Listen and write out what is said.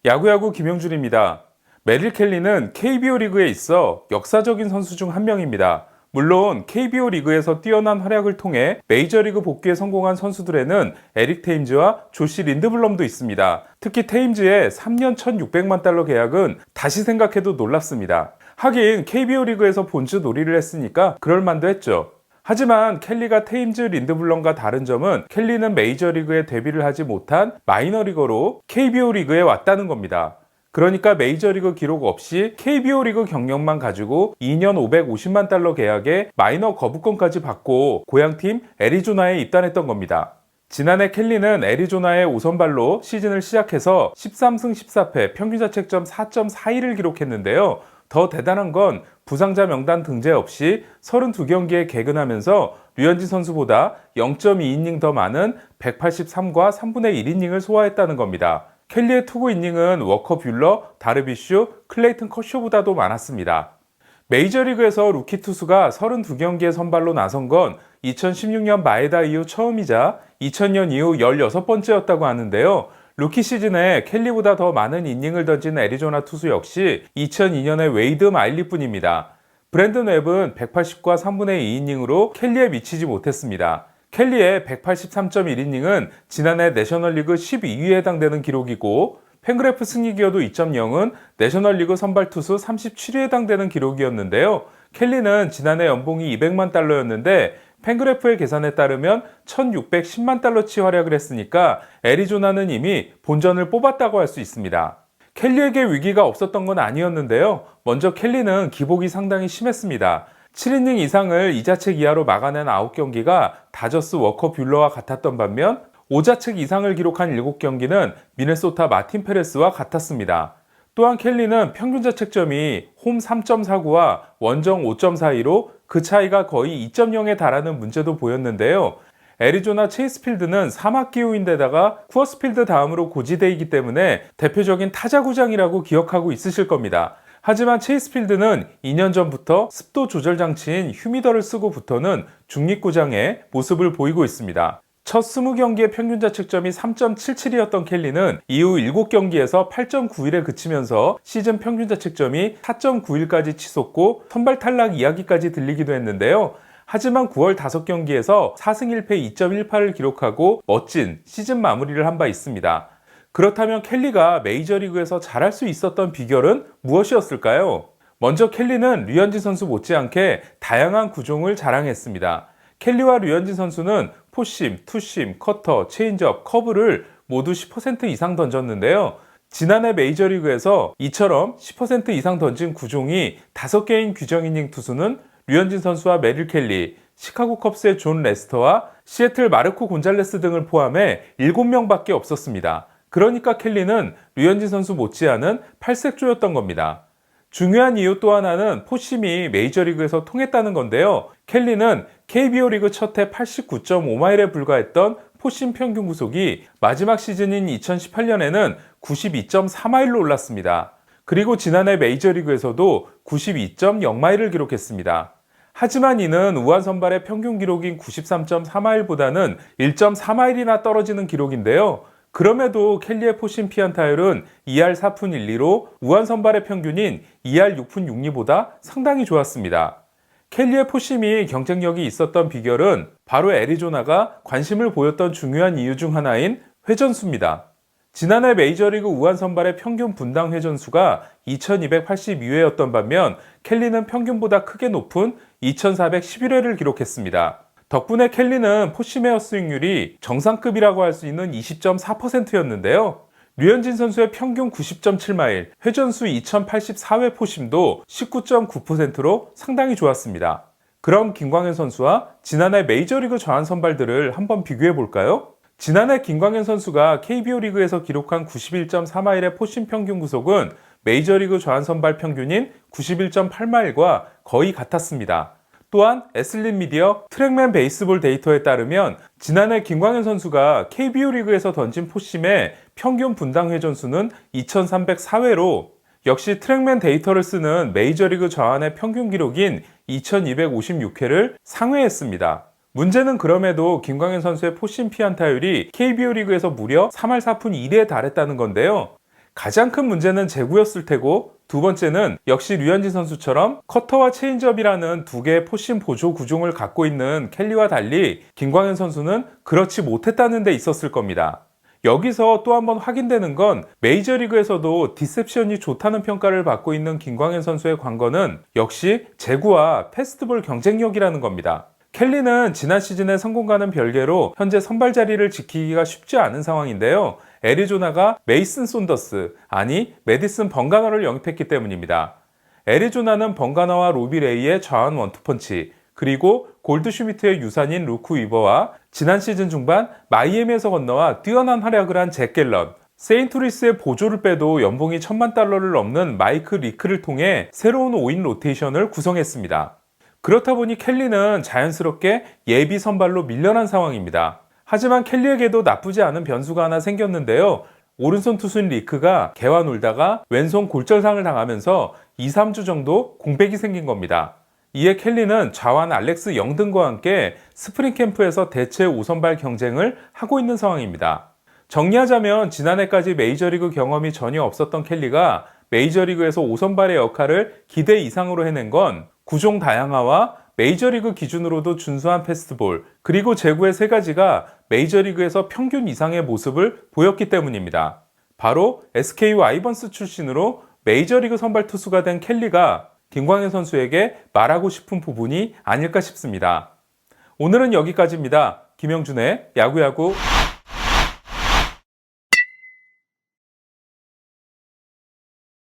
야구야구 김영준입니다. 메릴 켈리는 KBO 리그에 있어 역사적인 선수 중 한 명입니다. 물론 KBO 리그에서 뛰어난 활약을 통해 메이저리그 복귀에 성공한 선수들에는 에릭 테임즈와 조시 린드블럼도 있습니다. 특히 테임즈의 3년 1,600만 달러 계약은 다시 생각해도 놀랍습니다. 하긴 KBO 리그에서 본즈 놀이를 했으니까 그럴만도 했죠. 하지만 켈리가 테임즈, 린드블럼과 다른 점은 켈리는 메이저리그에 데뷔를 하지 못한 마이너리거로 KBO 리그에 왔다는 겁니다. 그러니까 메이저리그 기록 없이 KBO 리그 경력만 가지고 2년 550만 달러 계약에 마이너 거부권까지 받고 고향팀 애리조나에 입단했던 겁니다. 지난해 켈리는 애리조나의 5선발로 시즌을 시작해서 13승 14패 평균 자책점 4.41을 기록했는데요. 더 대단한 건 부상자 명단 등재 없이 32경기에 개근하면서 류현진 선수보다 0.2이닝 더 많은 183과 3분의 1이닝을 소화했다는 겁니다. 켈리의 투구 이닝은 워커 뷰러, 다르비슈, 클레이튼 커쇼보다도 많았습니다. 메이저리그에서 루키 투수가 32경기에 선발로 나선 건 2016년 마에다 이후 처음이자 2000년 이후 16번째였다고 하는데요. 루키 시즌에 켈리보다 더 많은 이닝을 던진 애리조나 투수 역시 2002년의 웨이드 마일리뿐입니다. 브랜든 웹은 180과 3분의 2이닝으로 켈리에 미치지 못했습니다. 켈리의 183.1이닝은 지난해 내셔널리그 12위에 해당되는 기록이고 팬그래프 승리 기여도 2.0은 내셔널리그 선발 투수 37위에 해당되는 기록이었는데요. 켈리는 지난해 연봉이 200만 달러였는데 팬그래프의 계산에 따르면 1,610만 달러치 활약을 했으니까 애리조나는 이미 본전을 뽑았다고 할 수 있습니다. 켈리에게 위기가 없었던 건 아니었는데요. 먼저 켈리는 기복이 상당히 심했습니다. 7이닝 이상을 2자책 이하로 막아낸 9경기가 다저스 워커 뷰러와 같았던 반면 5자책 이상을 기록한 7경기는 미네소타 마틴 페레스와 같았습니다. 또한 켈리는 평균 자책점이 홈 3.49와 원정 5.42로 그 차이가 거의 2.0에 달하는 문제도 보였는데요. 애리조나 체이스필드는 사막 기후인데다가 쿠어스필드 다음으로 고지대이기 때문에 대표적인 타자구장이라고 기억하고 있으실 겁니다. 하지만 체이스필드는 2년 전부터 습도 조절 장치인 휴미더를 쓰고부터는 중립구장의 모습을 보이고 있습니다. 첫 20경기의 평균 자책점이 3.77이었던 켈리는 이후 7경기에서 8.91에 그치면서 시즌 평균 자책점이 4.91까지 치솟고 선발 탈락 이야기까지 들리기도 했는데요. 하지만 9월 5경기에서 4승 1패 2.18을 기록하고 멋진 시즌 마무리를 한 바 있습니다. 그렇다면 켈리가 메이저리그에서 잘할 수 있었던 비결은 무엇이었을까요? 먼저 켈리는 류현진 선수 못지않게 다양한 구종을 자랑했습니다. 켈리와 류현진 선수는 포심, 투심, 커터, 체인지업, 커브를 모두 10% 이상 던졌는데요. 지난해 메이저리그에서 이처럼 10% 이상 던진 구종이 5개인 규정이닝 투수는 류현진 선수와 메릴 켈리, 시카고 컵스의 존 레스터와 시애틀 마르코 곤잘레스 등을 포함해 7명밖에 없었습니다. 그러니까 켈리는 류현진 선수 못지않은 팔색조였던 겁니다. 중요한 이유 또 하나는 포심이 메이저리그에서 통했다는 건데요. 켈리는 KBO 리그 첫해 89.5마일에 불과했던 포심 평균 구속이 마지막 시즌인 2018년에는 92.4마일로 올랐습니다. 그리고 지난해 메이저리그에서도 92.0마일을 기록했습니다. 하지만 이는 우한 선발의 평균 기록인 93.4마일보다는 1.4마일이나 떨어지는 기록인데요. 그럼에도 켈리의 포심 피안타율은 2할 4푼 1리로 우한 선발의 평균인 2할 6푼 6리보다 상당히 좋았습니다. 켈리의 포심이 경쟁력이 있었던 비결은 바로 애리조나가 관심을 보였던 중요한 이유 중 하나인 회전수입니다. 지난해 메이저리그 우한 선발의 평균 분당 회전수가 2282회였던 반면 켈리는 평균보다 크게 높은 2411회를 기록했습니다. 덕분에 켈리는 포심의 헛스윙률이 정상급이라고 할 수 있는 20.4%였는데요. 류현진 선수의 평균 90.7마일, 회전수 2084회 포심도 19.9%로 상당히 좋았습니다. 그럼 김광현 선수와 지난해 메이저리그 좌완 선발들을 한번 비교해 볼까요? 지난해 김광현 선수가 KBO 리그에서 기록한 91.4마일의 포심 평균 구속은 메이저리그 좌완 선발 평균인 91.8마일과 거의 같았습니다. 또한 애슬린 미디어 트랙맨 베이스볼 데이터에 따르면 지난해 김광현 선수가 KBO 리그에서 던진 포심의 평균 분당 회전수는 2304회로 역시 트랙맨 데이터를 쓰는 메이저리그 좌완의 평균 기록인 2256회를 상회했습니다. 문제는 그럼에도 김광현 선수의 포심 피안타율이 KBO 리그에서 무려 3할 4푼 1리에 달했다는 건데요. 가장 큰 문제는 제구였을 테고, 두 번째는 역시 류현진 선수처럼 커터와 체인지업이라는 두 개의 포심 보조 구종을 갖고 있는 켈리와 달리 김광현 선수는 그렇지 못했다는 데 있었을 겁니다. 여기서 또 한번 확인되는 건 메이저리그에서도 디셉션이 좋다는 평가를 받고 있는 김광현 선수의 관건은 역시 제구와 패스트볼 경쟁력이라는 겁니다. 켈리는 지난 시즌의 성공과는 별개로 현재 선발 자리를 지키기가 쉽지 않은 상황인데요. 애리조나가 메이슨 손더스, 아니 메디슨 벙가너를 영입했기 때문입니다. 애리조나는 벙가너와 로비 레이의 좌완 원투펀치, 그리고 골드슈미트의 유산인 루크 위버와 지난 시즌 중반 마이애미에서 건너와 뛰어난 활약을 한 잭 갤런, 세인트루이스의 보조를 빼도 연봉이 $10,000,000를 넘는 마이크 리크를 통해 새로운 5인 로테이션을 구성했습니다. 그렇다 보니 켈리는 자연스럽게 예비 선발로 밀려난 상황입니다. 하지만 켈리에게도 나쁘지 않은 변수가 하나 생겼는데요. 오른손 투수인 리크가 개와 놀다가 왼손 골절상을 당하면서 2, 3주 정도 공백이 생긴 겁니다. 이에 켈리는 좌완 알렉스 영든과 함께 스프링 캠프에서 대체 5선발 경쟁을 하고 있는 상황입니다. 정리하자면 지난해까지 메이저리그 경험이 전혀 없었던 켈리가 메이저리그에서 5선발의 역할을 기대 이상으로 해낸 건 구종 다양화와 메이저리그 기준으로도 준수한 패스트볼, 그리고 제구의 세 가지가 메이저리그에서 평균 이상의 모습을 보였기 때문입니다. 바로 SK 와이번스 출신으로 메이저리그 선발 투수가 된 켈리가 김광현 선수에게 말하고 싶은 부분이 아닐까 싶습니다. 오늘은 여기까지입니다. 김영준의 야구야구